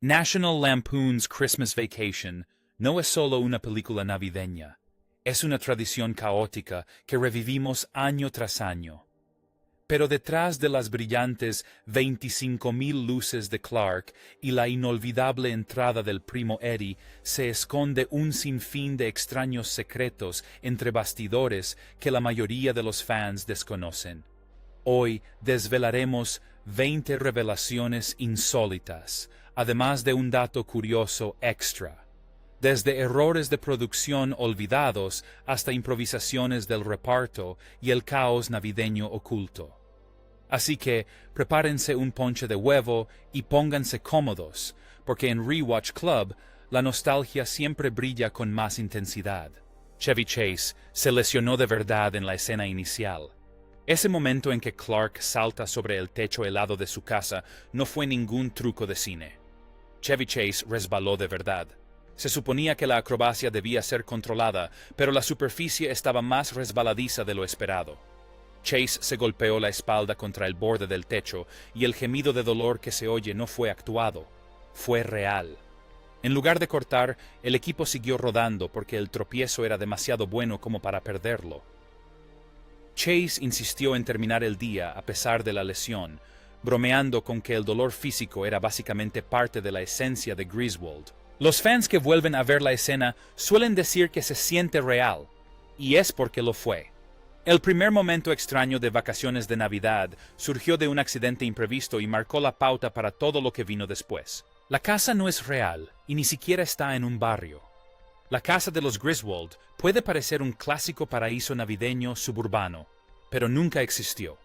National Lampoon's Christmas Vacation no es solo una película navideña, es una tradición caótica que revivimos año tras año. Pero detrás de las brillantes 25,000 luces de Clark y la inolvidable entrada del primo Eddie se esconde un sinfín de extraños secretos entre bastidores que la mayoría de los fans desconocen. Hoy desvelaremos 20 revelaciones insólitas, además de un dato curioso extra. Desde errores de producción olvidados hasta improvisaciones del reparto y el caos navideño oculto. Así que prepárense un ponche de huevo y pónganse cómodos, porque en Rewatch Club la nostalgia siempre brilla con más intensidad. Chevy Chase se lesionó de verdad en la escena inicial. Ese momento en que Clark salta sobre el techo helado de su casa no fue ningún truco de cine. Chevy Chase resbaló de verdad. Se suponía que la acrobacia debía ser controlada, pero la superficie estaba más resbaladiza de lo esperado. Chase se golpeó la espalda contra el borde del techo y el gemido de dolor que se oye no fue actuado, fue real. En lugar de cortar, el equipo siguió rodando porque el tropiezo era demasiado bueno como para perderlo. Chase insistió en terminar el día a pesar de la lesión, bromeando con que el dolor físico era básicamente parte de la esencia de Griswold. Los fans que vuelven a ver la escena suelen decir que se siente real, y es porque lo fue. El primer momento extraño de Vacaciones de Navidad surgió de un accidente imprevisto y marcó la pauta para todo lo que vino después. La casa no es real y ni siquiera está en un barrio. La casa de los Griswold puede parecer un clásico paraíso navideño suburbano, pero nunca existió.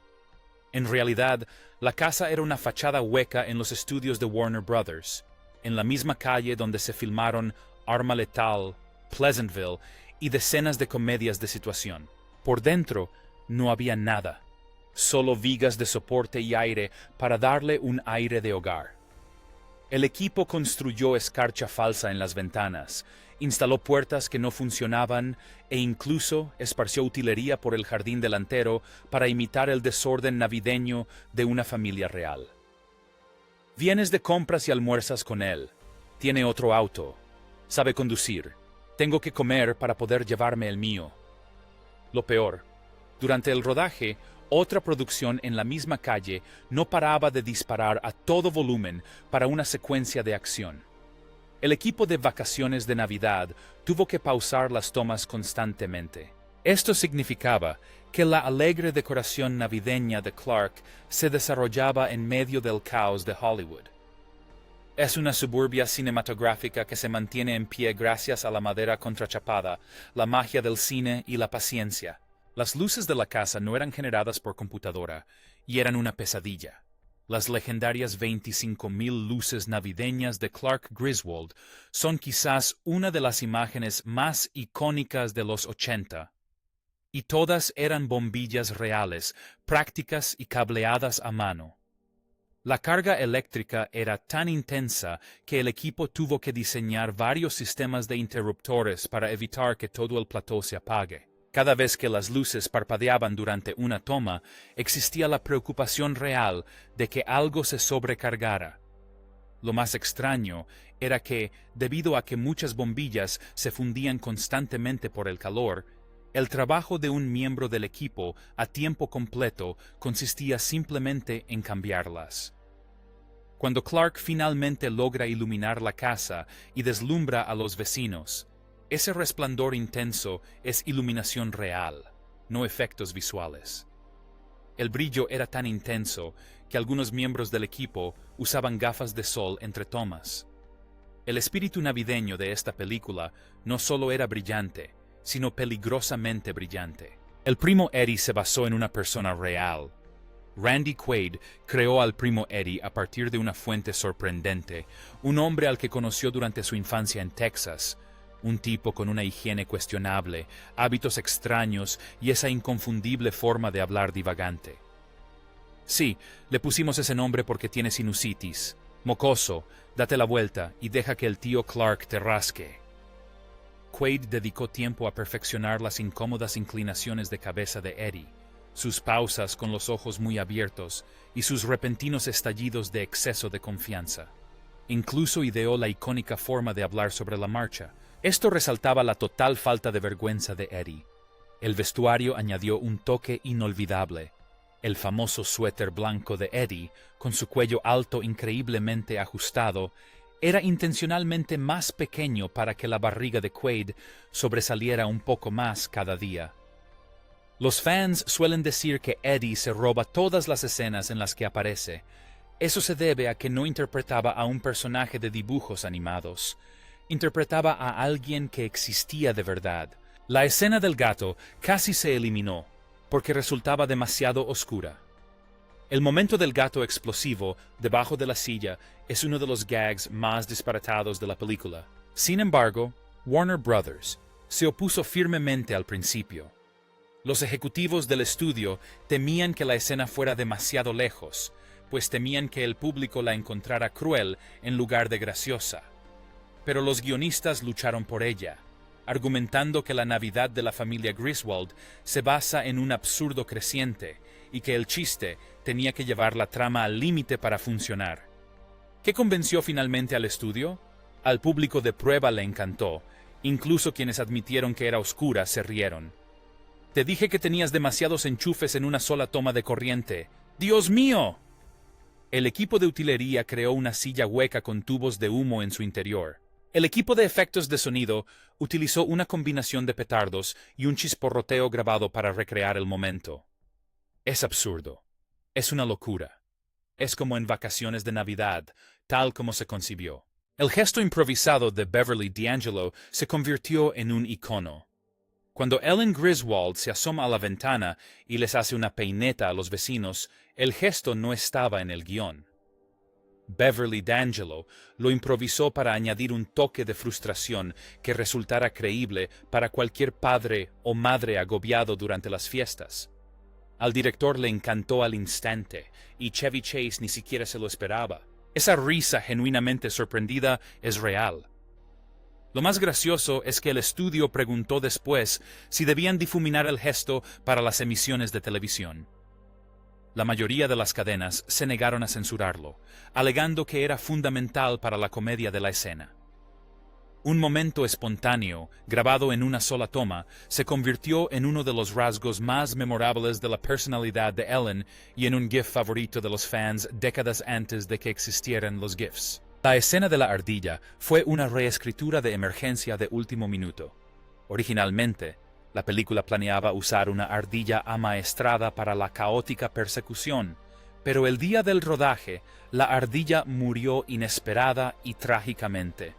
En realidad, la casa era una fachada hueca en los estudios de Warner Brothers, en la misma calle donde se filmaron Arma Letal, Pleasantville y decenas de comedias de situación. Por dentro no había nada, solo vigas de soporte y aire para darle un aire de hogar. El equipo construyó escarcha falsa en las ventanas, instaló puertas que no funcionaban e incluso esparció utilería por el jardín delantero para imitar el desorden navideño de una familia real. Vienes de compras y almuerzas con él. Tiene otro auto. Sabe conducir. Tengo que comer para poder llevarme el mío. Lo peor, durante el rodaje, otra producción en la misma calle no paraba de disparar a todo volumen para una secuencia de acción. El equipo de Vacaciones de Navidad tuvo que pausar las tomas constantemente. Esto significaba que la alegre decoración navideña de Clark se desarrollaba en medio del caos de Hollywood. Es una suburbia cinematográfica que se mantiene en pie gracias a la madera contrachapada, la magia del cine y la paciencia. Las luces de la casa no eran generadas por computadora y eran una pesadilla. Las legendarias 25,000 luces navideñas de Clark Griswold son quizás una de las imágenes más icónicas de los 80. Y todas eran bombillas reales, prácticas y cableadas a mano. La carga eléctrica era tan intensa que el equipo tuvo que diseñar varios sistemas de interruptores para evitar que todo el plató se apague. Cada vez que las luces parpadeaban durante una toma, existía la preocupación real de que algo se sobrecargara. Lo más extraño era que, debido a que muchas bombillas se fundían constantemente por el calor, el trabajo de un miembro del equipo a tiempo completo consistía simplemente en cambiarlas. Cuando Clark finalmente logra iluminar la casa y deslumbra a los vecinos, ese resplandor intenso es iluminación real, no efectos visuales. El brillo era tan intenso que algunos miembros del equipo usaban gafas de sol entre tomas. El espíritu navideño de esta película no solo era brillante, sino peligrosamente brillante. El primo Eddie se basó en una persona real. Randy Quaid creó al primo Eddie a partir de una fuente sorprendente, un hombre al que conoció durante su infancia en Texas, un tipo con una higiene cuestionable, hábitos extraños y esa inconfundible forma de hablar divagante. Sí, le pusimos ese nombre porque tiene sinusitis. Mocoso, date la vuelta y deja que el tío Clark te rasque. Quaid dedicó tiempo a perfeccionar las incómodas inclinaciones de cabeza de Eddie, sus pausas con los ojos muy abiertos y sus repentinos estallidos de exceso de confianza. Incluso ideó la icónica forma de hablar sobre la marcha. Esto resaltaba la total falta de vergüenza de Eddie. El vestuario añadió un toque inolvidable. El famoso suéter blanco de Eddie, con su cuello alto increíblemente ajustado, era intencionalmente más pequeño para que la barriga de Quaid sobresaliera un poco más cada día. Los fans suelen decir que Eddie se roba todas las escenas en las que aparece. Eso se debe a que no interpretaba a un personaje de dibujos animados. Interpretaba a alguien que existía de verdad. La escena del gato casi se eliminó, porque resultaba demasiado oscura. El momento del gato explosivo debajo de la silla es uno de los gags más disparatados de la película. Sin embargo, Warner Brothers se opuso firmemente al principio. Los ejecutivos del estudio temían que la escena fuera demasiado lejos, pues temían que el público la encontrara cruel en lugar de graciosa. Pero los guionistas lucharon por ella, argumentando que la Navidad de la familia Griswold se basa en un absurdo creciente y que el chiste tenía que llevar la trama al límite para funcionar. ¿Qué convenció finalmente al estudio? Al público de prueba le encantó, incluso quienes admitieron que era oscura se rieron. «Te dije que tenías demasiados enchufes en una sola toma de corriente. ¡Dios mío!». El equipo de utilería creó una silla hueca con tubos de humo en su interior. El equipo de efectos de sonido utilizó una combinación de petardos y un chisporroteo grabado para recrear el momento. Es absurdo. Es una locura. Es como en Vacaciones de Navidad, tal como se concibió. El gesto improvisado de Beverly D'Angelo se convirtió en un icono. Cuando Ellen Griswold se asoma a la ventana y les hace una peineta a los vecinos, el gesto no estaba en el guión. Beverly D'Angelo lo improvisó para añadir un toque de frustración que resultara creíble para cualquier padre o madre agobiado durante las fiestas. Al director le encantó al instante, y Chevy Chase ni siquiera se lo esperaba. Esa risa genuinamente sorprendida es real. Lo más gracioso es que el estudio preguntó después si debían difuminar el gesto para las emisiones de televisión. La mayoría de las cadenas se negaron a censurarlo, alegando que era fundamental para la comedia de la escena. Un momento espontáneo, grabado en una sola toma, se convirtió en uno de los rasgos más memorables de la personalidad de Ellen y en un GIF favorito de los fans décadas antes de que existieran los GIFs. La escena de la ardilla fue una reescritura de emergencia de último minuto. Originalmente, la película planeaba usar una ardilla amaestrada para la caótica persecución, pero el día del rodaje, la ardilla murió inesperada y trágicamente.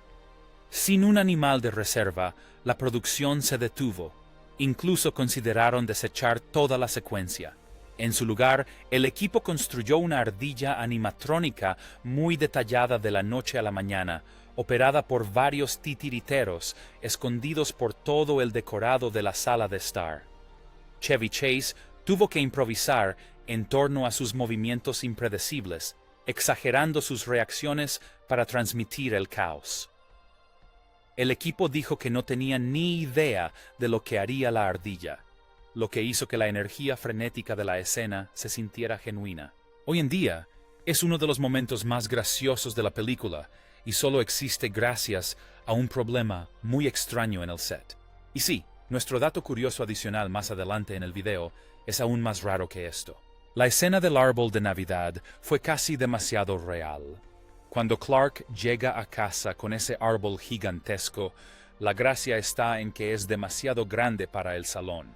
Sin un animal de reserva, la producción se detuvo. Incluso consideraron desechar toda la secuencia. En su lugar, el equipo construyó una ardilla animatrónica muy detallada de la noche a la mañana, operada por varios titiriteros escondidos por todo el decorado de la sala de estar. Chevy Chase tuvo que improvisar en torno a sus movimientos impredecibles, exagerando sus reacciones para transmitir el caos. El equipo dijo que no tenía ni idea de lo que haría la ardilla, lo que hizo que la energía frenética de la escena se sintiera genuina. Hoy en día, es uno de los momentos más graciosos de la película, y solo existe gracias a un problema muy extraño en el set. Y sí, nuestro dato curioso adicional más adelante en el video es aún más raro que esto. La escena del árbol de Navidad fue casi demasiado real. Cuando Clark llega a casa con ese árbol gigantesco, la gracia está en que es demasiado grande para el salón.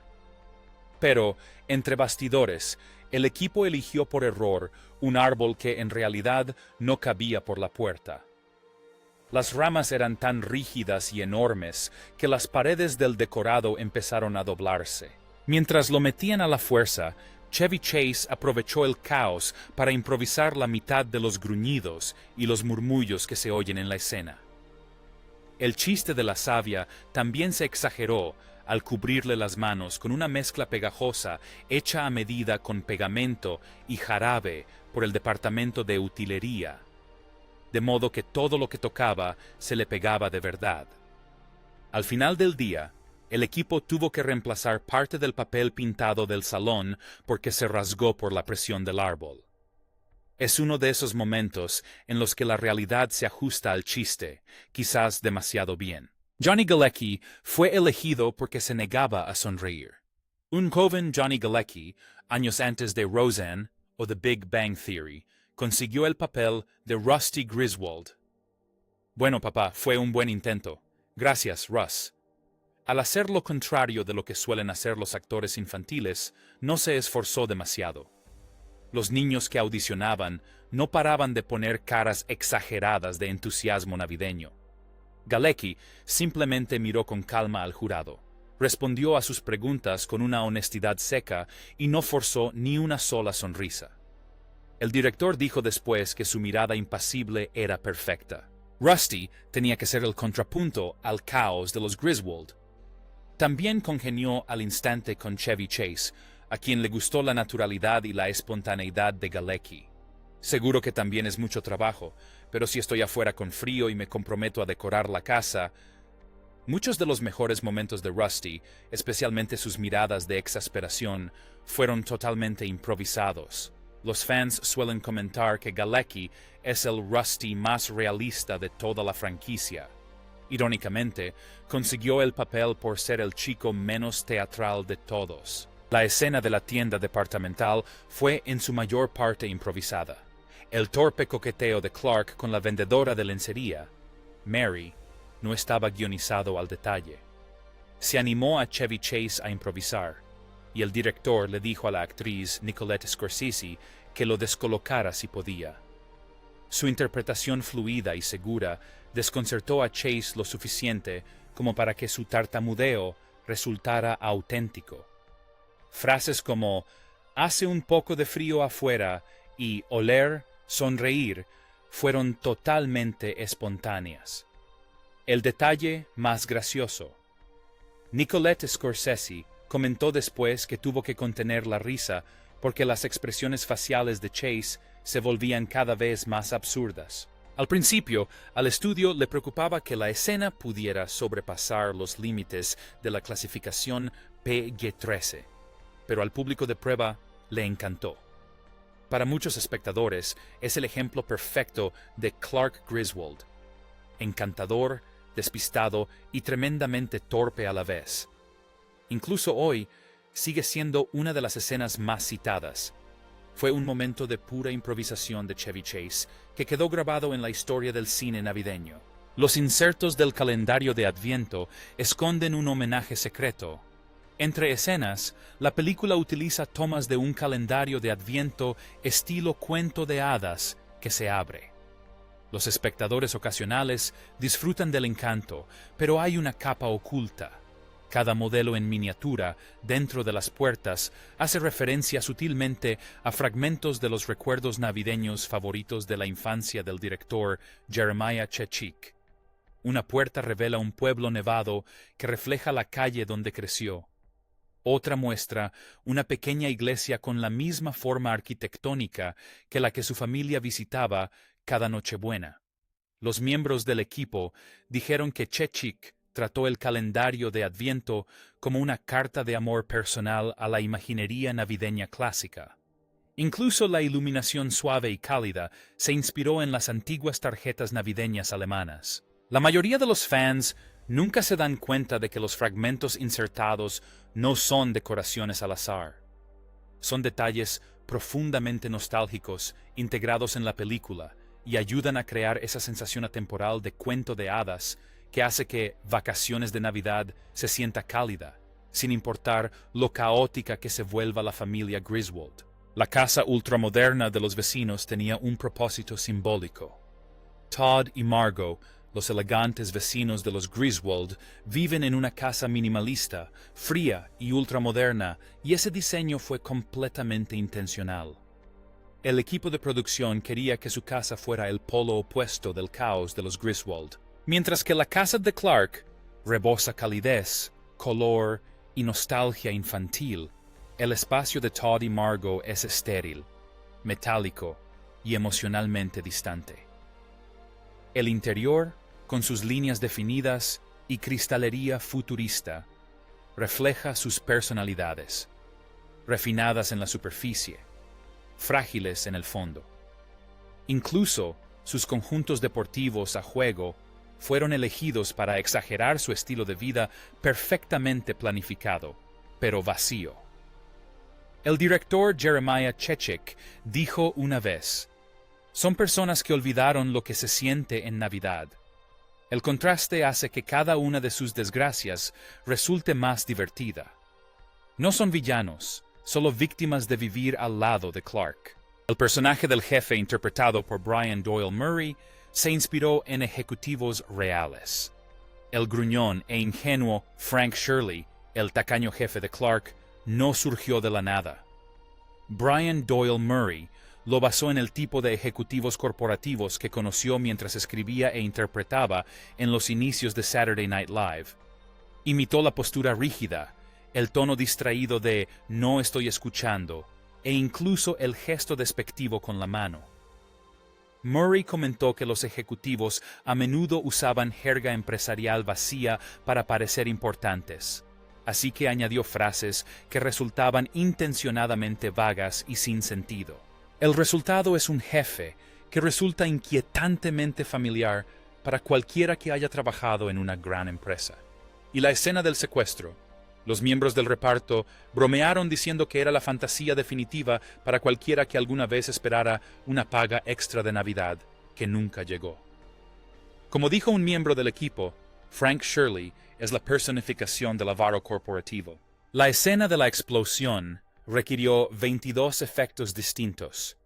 Pero, entre bastidores, el equipo eligió por error un árbol que en realidad no cabía por la puerta. Las ramas eran tan rígidas y enormes que las paredes del decorado empezaron a doblarse. Mientras lo metían a la fuerza, Chevy Chase aprovechó el caos para improvisar la mitad de los gruñidos y los murmullos que se oyen en la escena. El chiste de la savia también se exageró al cubrirle las manos con una mezcla pegajosa hecha a medida con pegamento y jarabe por el departamento de utilería, de modo que todo lo que tocaba se le pegaba de verdad. Al final del día, el equipo tuvo que reemplazar parte del papel pintado del salón porque se rasgó por la presión del árbol. Es uno de esos momentos en los que la realidad se ajusta al chiste, quizás demasiado bien. Johnny Galecki fue elegido porque se negaba a sonreír. Un joven Johnny Galecki, años antes de Roseanne o The Big Bang Theory, consiguió el papel de Rusty Griswold. Bueno, papá, fue un buen intento. Gracias, Russ. Al hacer lo contrario de lo que suelen hacer los actores infantiles, no se esforzó demasiado. Los niños que audicionaban no paraban de poner caras exageradas de entusiasmo navideño. Galecki simplemente miró con calma al jurado, respondió a sus preguntas con una honestidad seca y no forzó ni una sola sonrisa. El director dijo después que su mirada impasible era perfecta. Rusty tenía que ser el contrapunto al caos de los Griswold. También congenió al instante con Chevy Chase, a quien le gustó la naturalidad y la espontaneidad de Galecki. Seguro que también es mucho trabajo, pero si estoy afuera con frío y me comprometo a decorar la casa... Muchos de los mejores momentos de Rusty, especialmente sus miradas de exasperación, fueron totalmente improvisados. Los fans suelen comentar que Galecki es el Rusty más realista de toda la franquicia. Irónicamente, consiguió el papel por ser el chico menos teatral de todos. La escena de la tienda departamental fue en su mayor parte improvisada. El torpe coqueteo de Clark con la vendedora de lencería, Mary, no estaba guionizado al detalle. Se animó a Chevy Chase a improvisar, y el director le dijo a la actriz Nicolette Scorsese que lo descolocara si podía. Su interpretación fluida y segura desconcertó a Chase lo suficiente como para que su tartamudeo resultara auténtico. Frases como «hace un poco de frío afuera» y «oler, sonreír» fueron totalmente espontáneas. El detalle más gracioso. Nicolette Scorsese comentó después que tuvo que contener la risa porque las expresiones faciales de Chase se volvían cada vez más absurdas. Al principio, al estudio le preocupaba que la escena pudiera sobrepasar los límites de la clasificación PG-13, pero al público de prueba le encantó. Para muchos espectadores, es el ejemplo perfecto de Clark Griswold. Encantador, despistado y tremendamente torpe a la vez. Incluso hoy, sigue siendo una de las escenas más citadas. Fue un momento de pura improvisación de Chevy Chase que quedó grabado en la historia del cine navideño. Los insertos del calendario de Adviento esconden un homenaje secreto. Entre escenas, la película utiliza tomas de un calendario de Adviento estilo cuento de hadas que se abre. Los espectadores ocasionales disfrutan del encanto, pero hay una capa oculta. Cada modelo en miniatura, dentro de las puertas, hace referencia sutilmente a fragmentos de los recuerdos navideños favoritos de la infancia del director Jeremiah Chechik. Una puerta revela un pueblo nevado que refleja la calle donde creció. Otra muestra una pequeña iglesia con la misma forma arquitectónica que la que su familia visitaba cada Nochebuena. Los miembros del equipo dijeron que Chechik trató el calendario de Adviento como una carta de amor personal a la imaginería navideña clásica. Incluso la iluminación suave y cálida se inspiró en las antiguas tarjetas navideñas alemanas. La mayoría de los fans nunca se dan cuenta de que los fragmentos insertados no son decoraciones al azar. Son detalles profundamente nostálgicos integrados en la película y ayudan a crear esa sensación atemporal de cuento de hadas que hace que Vacaciones de Navidad se sienta cálida, sin importar lo caótica que se vuelva la familia Griswold. La casa ultramoderna de los vecinos tenía un propósito simbólico. Todd y Margot, los elegantes vecinos de los Griswold, viven en una casa minimalista, fría y ultramoderna, y ese diseño fue completamente intencional. El equipo de producción quería que su casa fuera el polo opuesto del caos de los Griswold. Mientras que la casa de Clark rebosa calidez, color y nostalgia infantil, el espacio de Todd y Margot es estéril, metálico y emocionalmente distante. El interior, con sus líneas definidas y cristalería futurista, refleja sus personalidades, refinadas en la superficie, frágiles en el fondo. Incluso, sus conjuntos deportivos a juego fueron elegidos para exagerar su estilo de vida perfectamente planificado, pero vacío. El director Jeremiah Chechik dijo una vez: "Son personas que olvidaron lo que se siente en Navidad. El contraste hace que cada una de sus desgracias resulte más divertida. No son villanos, solo víctimas de vivir al lado de Clark". El personaje del jefe interpretado por Brian Doyle Murray se inspiró en ejecutivos reales. El gruñón e ingenuo Frank Shirley, el tacaño jefe de Clark, no surgió de la nada. Brian Doyle Murray lo basó en el tipo de ejecutivos corporativos que conoció mientras escribía e interpretaba en los inicios de Saturday Night Live. Imitó la postura rígida, el tono distraído de "no estoy escuchando", e incluso el gesto despectivo con la mano. Murray comentó que los ejecutivos a menudo usaban jerga empresarial vacía para parecer importantes, así que añadió frases que resultaban intencionadamente vagas y sin sentido. El resultado es un jefe que resulta inquietantemente familiar para cualquiera que haya trabajado en una gran empresa. Y la escena del secuestro. Los miembros del reparto bromearon diciendo que era la fantasía definitiva para cualquiera que alguna vez esperara una paga extra de Navidad, que nunca llegó. Como dijo un miembro del equipo, Frank Shirley es la personificación del avaro corporativo. La escena de la explosión requirió 22 efectos distintos.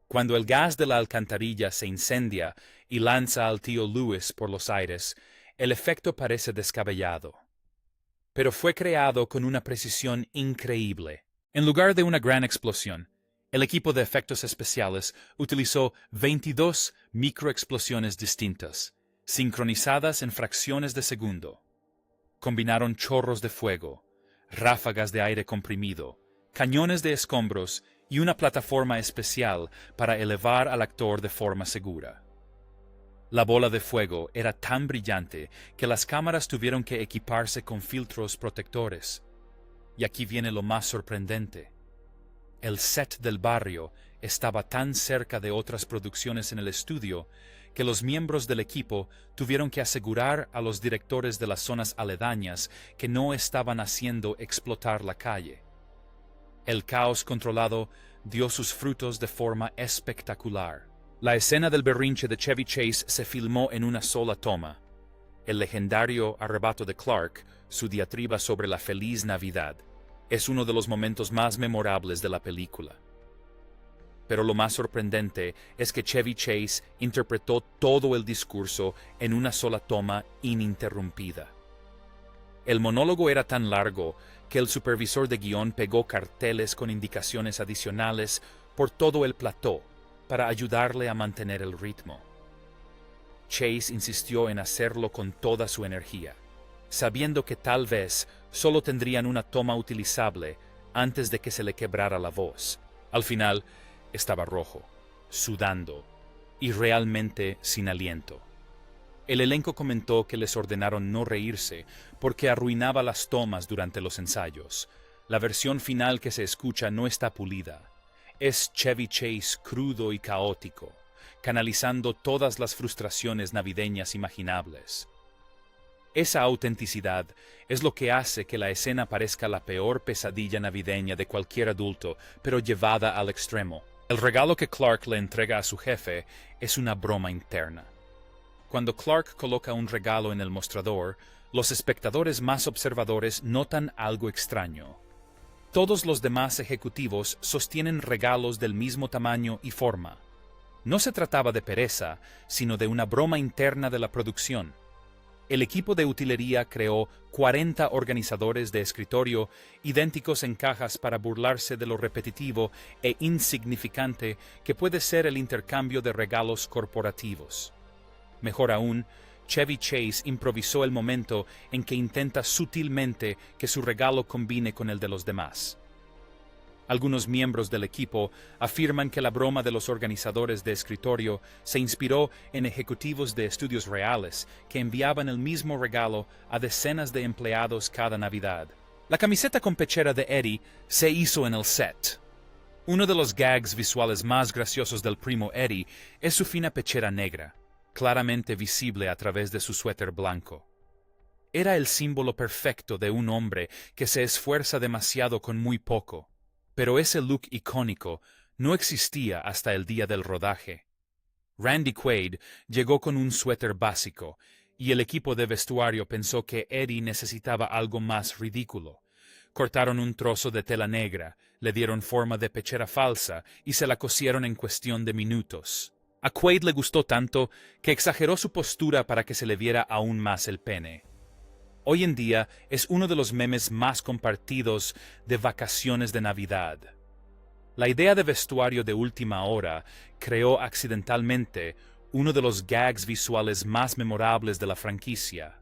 Cuando el gas de la alcantarilla se incendia y lanza al tío Lewis por los aires, el efecto parece descabellado. Pero fue creado con una precisión increíble. En lugar de una gran explosión, el equipo de efectos especiales utilizó 22 microexplosiones distintas, sincronizadas en fracciones de segundo. Combinaron chorros de fuego, ráfagas de aire comprimido, cañones de escombros y una plataforma especial para elevar al actor de forma segura. La bola de fuego era tan brillante que las cámaras tuvieron que equiparse con filtros protectores. Y aquí viene lo más sorprendente. El set del barrio estaba tan cerca de otras producciones en el estudio que los miembros del equipo tuvieron que asegurar a los directores de las zonas aledañas que no estaban haciendo explotar la calle. El caos controlado dio sus frutos de forma espectacular. La escena del berrinche de Chevy Chase se filmó en una sola toma. El legendario arrebato de Clark, su diatriba sobre la feliz Navidad, es uno de los momentos más memorables de la película. Pero lo más sorprendente es que Chevy Chase interpretó todo el discurso en una sola toma ininterrumpida. El monólogo era tan largo que el supervisor de guión pegó carteles con indicaciones adicionales por todo el plató para ayudarle a mantener el ritmo. Chase insistió en hacerlo con toda su energía, sabiendo que tal vez solo tendrían una toma utilizable antes de que se le quebrara la voz. Al final, estaba rojo, sudando y realmente sin aliento. El elenco comentó que les ordenaron no reírse porque arruinaba las tomas durante los ensayos. La versión final que se escucha no está pulida. Es Chevy Chase crudo y caótico, canalizando todas las frustraciones navideñas imaginables. Esa autenticidad es lo que hace que la escena parezca la peor pesadilla navideña de cualquier adulto, pero llevada al extremo. El regalo que Clark le entrega a su jefe es una broma interna. Cuando Clark coloca un regalo en el mostrador, los espectadores más observadores notan algo extraño. Todos los demás ejecutivos sostienen regalos del mismo tamaño y forma. No se trataba de pereza, sino de una broma interna de la producción. El equipo de utilería creó 40 organizadores de escritorio idénticos en cajas para burlarse de lo repetitivo e insignificante que puede ser el intercambio de regalos corporativos. Mejor aún, Chevy Chase improvisó el momento en que intenta sutilmente que su regalo combine con el de los demás. Algunos miembros del equipo afirman que la broma de los organizadores de escritorio se inspiró en ejecutivos de estudios reales que enviaban el mismo regalo a decenas de empleados cada Navidad. La camiseta con pechera de Eddie se hizo en el set. Uno de los gags visuales más graciosos del primo Eddie es su fina pechera negra, claramente visible a través de su suéter blanco. Era el símbolo perfecto de un hombre que se esfuerza demasiado con muy poco, pero ese look icónico no existía hasta el día del rodaje. Randy Quaid llegó con un suéter básico, y el equipo de vestuario pensó que Eddie necesitaba algo más ridículo. Cortaron un trozo de tela negra, le dieron forma de pechera falsa y se la cosieron en cuestión de minutos. A Quaid le gustó tanto que exageró su postura para que se le viera aún más el pene. Hoy en día es uno de los memes más compartidos de vacaciones de Navidad. La idea de vestuario de última hora creó accidentalmente uno de los gags visuales más memorables de la franquicia.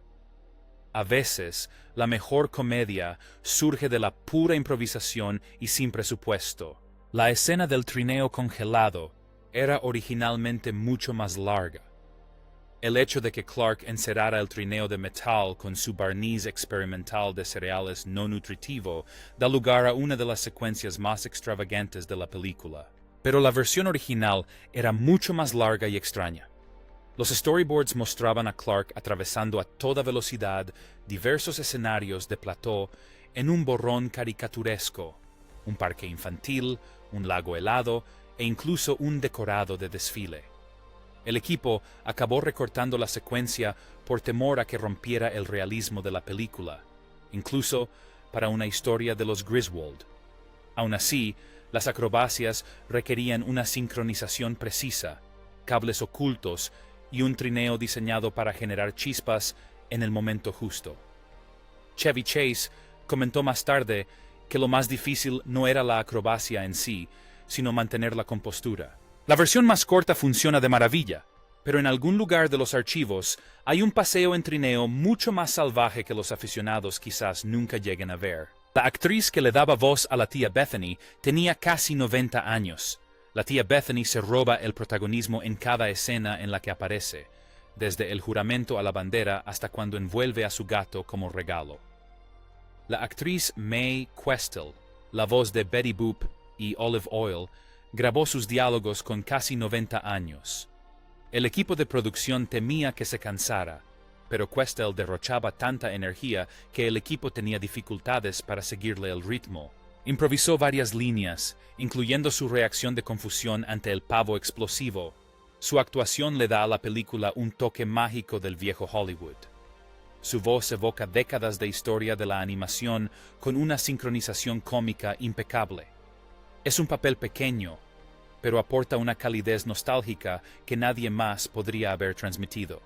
A veces, la mejor comedia surge de la pura improvisación y sin presupuesto. La escena del trineo congelado era originalmente mucho más larga. El hecho de que Clark encerrara el trineo de metal con su barniz experimental de cereales no nutritivo da lugar a una de las secuencias más extravagantes de la película. Pero la versión original era mucho más larga y extraña. Los storyboards mostraban a Clark atravesando a toda velocidad diversos escenarios de plató en un borrón caricaturesco, un parque infantil, un lago helado e incluso un decorado de desfile. El equipo acabó recortando la secuencia por temor a que rompiera el realismo de la película, incluso para una historia de los Griswold. Aún así, las acrobacias requerían una sincronización precisa, cables ocultos y un trineo diseñado para generar chispas en el momento justo. Chevy Chase comentó más tarde que lo más difícil no era la acrobacia en sí, sino mantener la compostura. La versión más corta funciona de maravilla, pero en algún lugar de los archivos hay un paseo en trineo mucho más salvaje que los aficionados quizás nunca lleguen a ver. La actriz que le daba voz a la tía Bethany tenía casi 90 años. La tía Bethany se roba el protagonismo en cada escena en la que aparece, desde el juramento a la bandera hasta cuando envuelve a su gato como regalo. La actriz Mae Questel, la voz de Betty Boop y Olive Oyl, grabó sus diálogos con casi 90 años. El equipo de producción temía que se cansara, pero Questel derrochaba tanta energía que el equipo tenía dificultades para seguirle el ritmo. Improvisó varias líneas, incluyendo su reacción de confusión ante el pavo explosivo. Su actuación le da a la película un toque mágico del viejo Hollywood. Su voz evoca décadas de historia de la animación con una sincronización cómica impecable. Es un papel pequeño, pero aporta una calidez nostálgica que nadie más podría haber transmitido.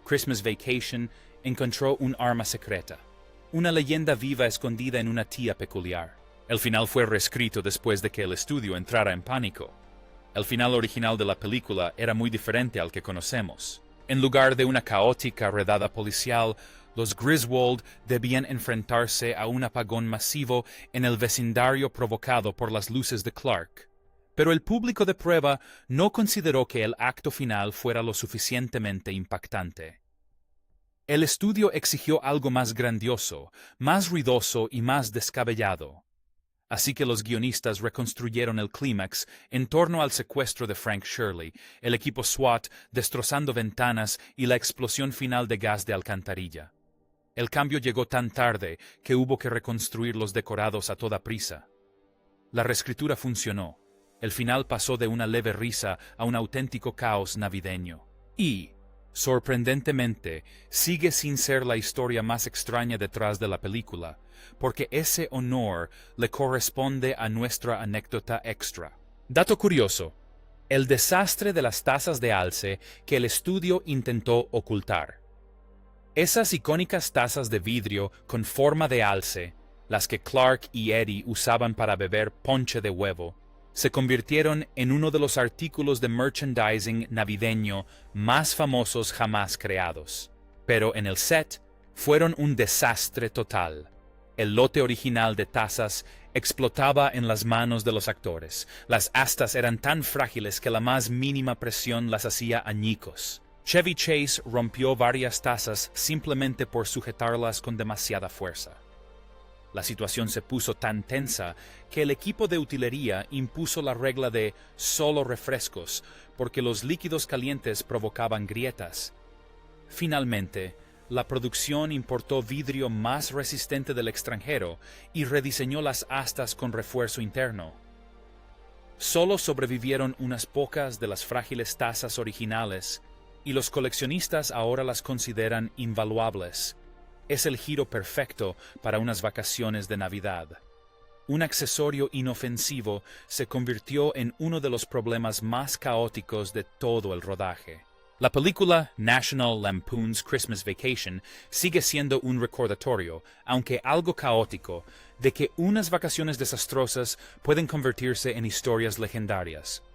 Christmas Vacation encontró un arma secreta, una leyenda viva escondida en una tía peculiar. El final fue reescrito después de que el estudio entrara en pánico. El final original de la película era muy diferente al que conocemos. En lugar de una caótica redada policial, los Griswold debían enfrentarse a un apagón masivo en el vecindario provocado por las luces de Clark. Pero el público de prueba no consideró que el acto final fuera lo suficientemente impactante. El estudio exigió algo más grandioso, más ruidoso y más descabellado. Así que los guionistas reconstruyeron el clímax en torno al secuestro de Frank Shirley, el equipo SWAT destrozando ventanas y la explosión final de gas de alcantarilla. El cambio llegó tan tarde que hubo que reconstruir los decorados a toda prisa. La reescritura funcionó. El final pasó de una leve risa a un auténtico caos navideño. Y, sorprendentemente, sigue sin ser la historia más extraña detrás de la película, porque ese honor le corresponde a nuestra anécdota extra. Dato curioso: el desastre de las tazas de alce que el estudio intentó ocultar. Esas icónicas tazas de vidrio con forma de alce, las que Clark y Eddie usaban para beber ponche de huevo, se convirtieron en uno de los artículos de merchandising navideño más famosos jamás creados. Pero en el set fueron un desastre total. El lote original de tazas explotaba en las manos de los actores. Las astas eran tan frágiles que la más mínima presión las hacía añicos. Chevy Chase rompió varias tazas simplemente por sujetarlas con demasiada fuerza. La situación se puso tan tensa que el equipo de utilería impuso la regla de solo refrescos, porque los líquidos calientes provocaban grietas. Finalmente, la producción importó vidrio más resistente del extranjero y rediseñó las astas con refuerzo interno. Solo sobrevivieron unas pocas de las frágiles tazas originales, y los coleccionistas ahora las consideran invaluables. Es el giro perfecto para unas vacaciones de Navidad. Un accesorio inofensivo se convirtió en uno de los problemas más caóticos de todo el rodaje. La película National Lampoon's Christmas Vacation sigue siendo un recordatorio, aunque algo caótico, de que unas vacaciones desastrosas pueden convertirse en historias legendarias.